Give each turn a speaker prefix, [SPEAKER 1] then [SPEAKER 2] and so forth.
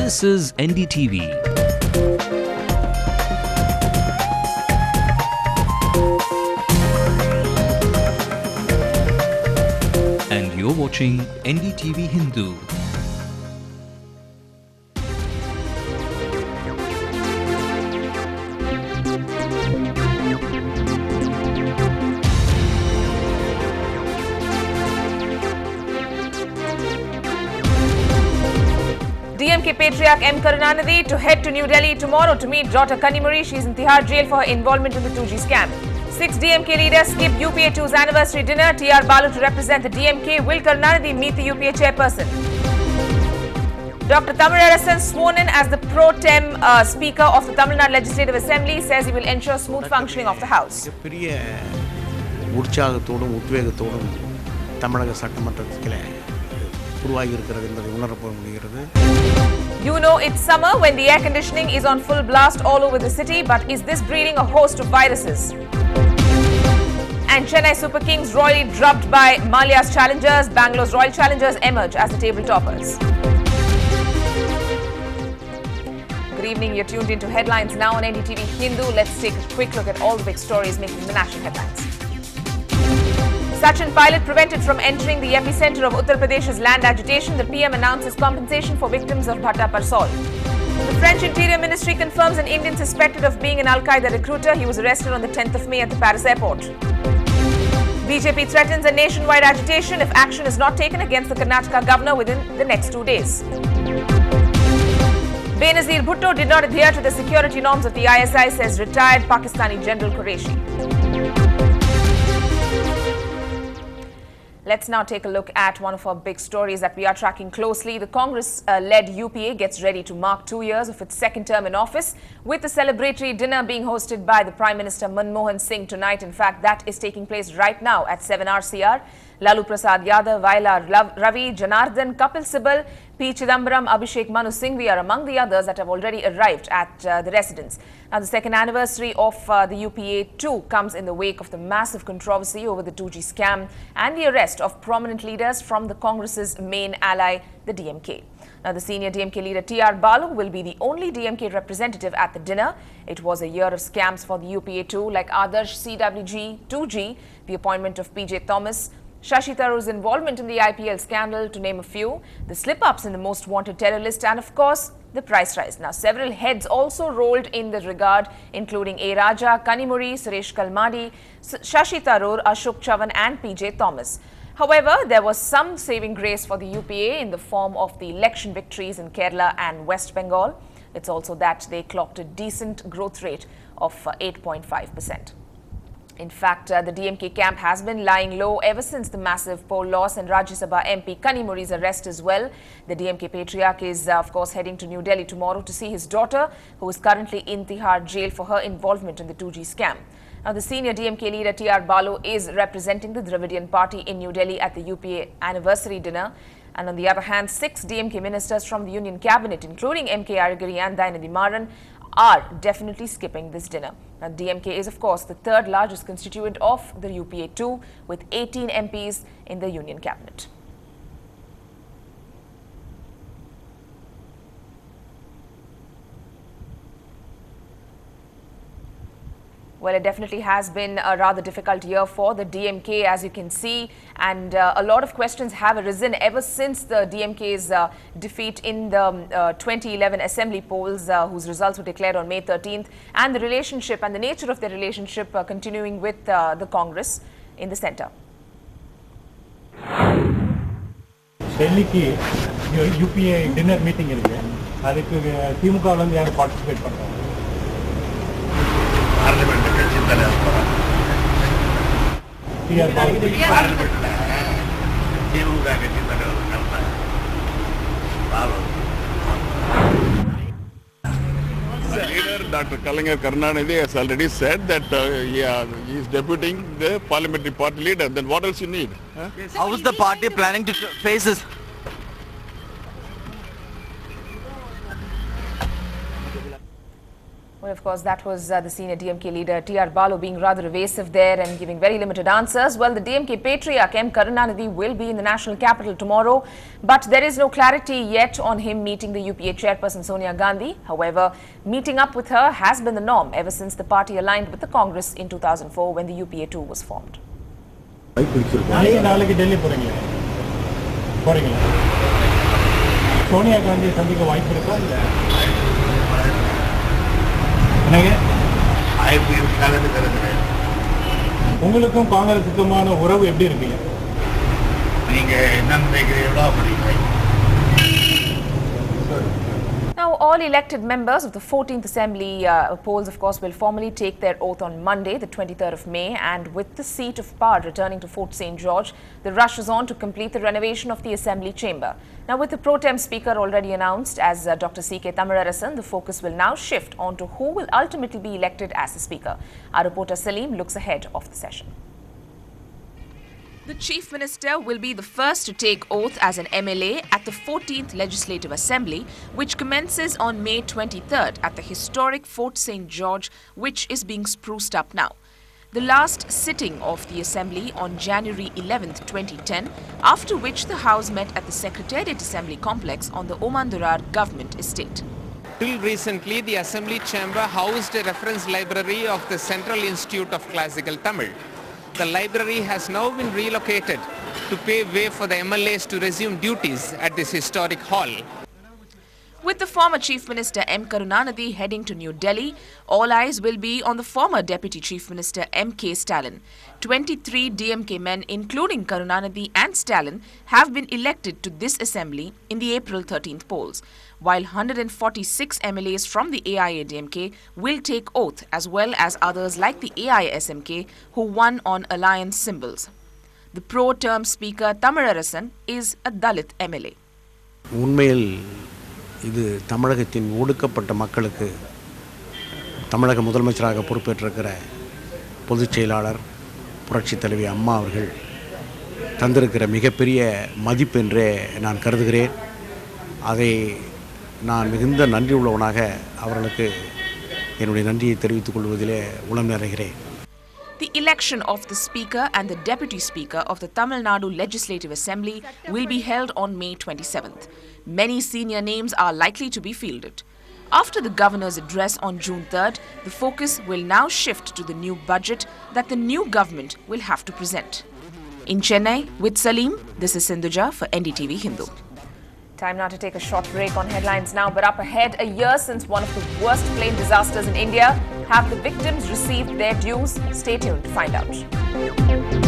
[SPEAKER 1] This is NDTV. And you're watching Ndtv-Hindu.
[SPEAKER 2] DMK patriarch M. Karunanidhi to head to New Delhi tomorrow to meet daughter Kanimuri. She's in Tihar jail for her involvement in the 2G scam. 6 DMK leaders skip UPA 2's anniversary dinner. TR Balu to represent the DMK. Will Karunanidhi meet the UPA chairperson? Dr. Thamizharasan sworn in as the pro tem Speaker of the Tamil Nadu Legislative Assembly says he will ensure smooth functioning of the House. You know it's summer when the air conditioning is on full blast all over the city, but is this breeding a host of viruses? And Chennai Super Kings royally drubbed by Malia's challengers. Bangalore's Royal Challengers emerge as the table toppers. Good evening, you're tuned into headlines now on Ndtv-Hindu. Let's take a quick look at all the big stories making the national headlines. Sachin Pilot prevented from entering the epicenter of Uttar Pradesh's land agitation. The PM announces compensation for victims of Bhatta Parsol. The French Interior Ministry confirms an Indian suspected of being an Al-Qaeda recruiter. He was arrested on the 10th of May at the Paris airport. BJP threatens a nationwide agitation if action is not taken against the Karnataka governor within the next 2 days. Benazir Bhutto did not adhere to the security norms of the ISI, says retired Pakistani General Qureshi. Let's now take a look at one of our big stories that we are tracking closely. The Congress-led UPA gets ready to mark 2 years of its second term in office, with the celebratory dinner being hosted by the Prime Minister Manmohan Singh tonight. In fact, that is taking place right now at 7 RCR. Lalu Prasad Yadav, Vailar Ravi, Janardhan, Kapil Sibal, P. Chidambaram, Abhishek Manu Singhvi are among the others that have already arrived at the residence. Now, the second anniversary of the UPA 2 comes in the wake of the massive controversy over the 2G scam and the arrest of prominent leaders from the Congress's main ally, the DMK. Now, the senior DMK leader TR Balu will be the only DMK representative at the dinner. It was a year of scams for the UPA 2, like Adarsh, CWG, 2G, the appointment of PJ Thomas, Shashi Tharoor's involvement in the IPL scandal, to name a few, the slip-ups in the most wanted terror list, and of course, the price rise. Now, several heads also rolled in the regard, including A. Raja, Kanimuri, Suresh Kalmadi, Shashi Tharoor, Ashok Chavan and PJ Thomas. However, there was some saving grace for the UPA in the form of the election victories in Kerala and West Bengal. It's also that they clocked a decent growth rate of 8.5%. In fact, the DMK camp has been lying low ever since the massive poll loss and Rajya Sabha MP Kanimuri's arrest as well. The DMK patriarch is, of course, heading to New Delhi tomorrow to see his daughter, who is currently in Tihar jail for her involvement in the 2G scam. Now, the senior DMK leader TR Balu is representing the Dravidian party in New Delhi at the UPA anniversary dinner. And on the other hand, 6 DMK ministers from the Union Cabinet, including MK Arigiri and Dayanidhi Maran, are definitely skipping this dinner. Now, DMK is, of course, the third largest constituent of the UPA 2, with 18 MPs in the Union Cabinet. Well, it definitely has been a rather difficult year for the DMK, as you can see, and a lot of questions have arisen ever since the DMK's defeat in the 2011 assembly polls, whose results were declared on May 13th, and the relationship and the nature of their relationship continuing with the Congress in the centre.
[SPEAKER 3] Delhi UPA dinner meeting irukku adukku திமுக ல இருந்து யார் participate பண்றாங்க parliament கட்சி தலைவர் திமுக கட்சி தலைவர் Leader Dr. Kalinga Karunanidhi has already said that he is deputing the parliamentary party leader. Then what else you need? Huh?
[SPEAKER 4] How is the party planning to face this?
[SPEAKER 2] Well, of course, that was the senior DMK leader T.R. Balu being rather evasive there and giving very limited answers. Well, the DMK patriarch M. Karunanidhi will be in the national capital tomorrow, but there is no clarity yet on him meeting the UPA chairperson Sonia Gandhi. However, meeting up with her has been the norm ever since the party aligned with the Congress in 2004 when the UPA 2 was formed.
[SPEAKER 5] Sonia Gandhi சந்திக்க வாய்ப்பு இருக்கா இல்ல உங்களுக்கும் காங்கிரஸுக்குமான உறவு எப்படி இருக்குங்க
[SPEAKER 6] நீங்க என்ன நினைக்கிறீங்களோ அப்படி
[SPEAKER 2] Now, all elected members of the 14th Assembly polls, of course, will formally take their oath on Monday, the 23rd of May. And with the seat of power returning to Fort St. George, the rush is on to complete the renovation of the Assembly chamber. Now, with the pro tem speaker already announced as Dr. C.K. Thamizarasan, the focus will now shift on to who will ultimately be elected as the speaker. Our reporter Salim looks ahead of the session. The Chief Minister will be the first to take oath as an MLA at the 14th Legislative Assembly, which commences on May 23rd at the historic Fort St. George, which is being spruced up now. The last sitting of the Assembly on January 11th, 2010, after which the House met at the Secretariat Assembly complex on the Omandurar government estate.
[SPEAKER 7] Till recently, the Assembly chamber housed a reference library of the Central Institute of Classical Tamil. The library has now been relocated to pave way for the MLAs to resume duties at this historic hall. With the former Chief Minister M. Karunanidhi heading to New Delhi, all eyes will be on the former Deputy Chief Minister M. K. Stalin. 23 DMK men, including Karunanidhi and Stalin, have been elected to this assembly in the April 13th polls, while 146 MLAs from the AIA-DMK will take oath, as well as others like the AISMK who won on alliance symbols. The pro-term speaker Thamizarasan is a Dalit MLA.
[SPEAKER 8] உண்மையில் இது தமிழகத்தின் ஒடுக்கப்பட்ட மக்களுக்கு தமிழக முதலமைச்சராக பொறுப்பேற்றிருக்கிற பொதுச் செயலாளர் புரட்சித் தலைவி அம்மா அவர்கள் தந்திருக்கிற மிகப்பெரிய மதிப்பு என்றே நான் கருதுகிறேன். அதை நான் மிகுந்த நன்றி உள்ளவனாக அவர்களுக்கு என்னுடைய நன்றியை தெரிவித்துக் கொள்வதிலே உளம் நிறைகிறேன்.
[SPEAKER 2] The election of the Speaker and the Deputy Speaker of the Tamil Nadu Legislative Assembly will be held on May 27th. Many senior names are likely to be fielded. After the Governor's address on June 3rd, the focus will now shift to the new budget that the new government will have to present. In Chennai, with Salim, this is Sindhuja for NDTV-Hindu. Time now to take a short break on headlines now, but up ahead, a year since one of the worst plane disasters in India. Have the victims received their dues? Stay tuned to find out.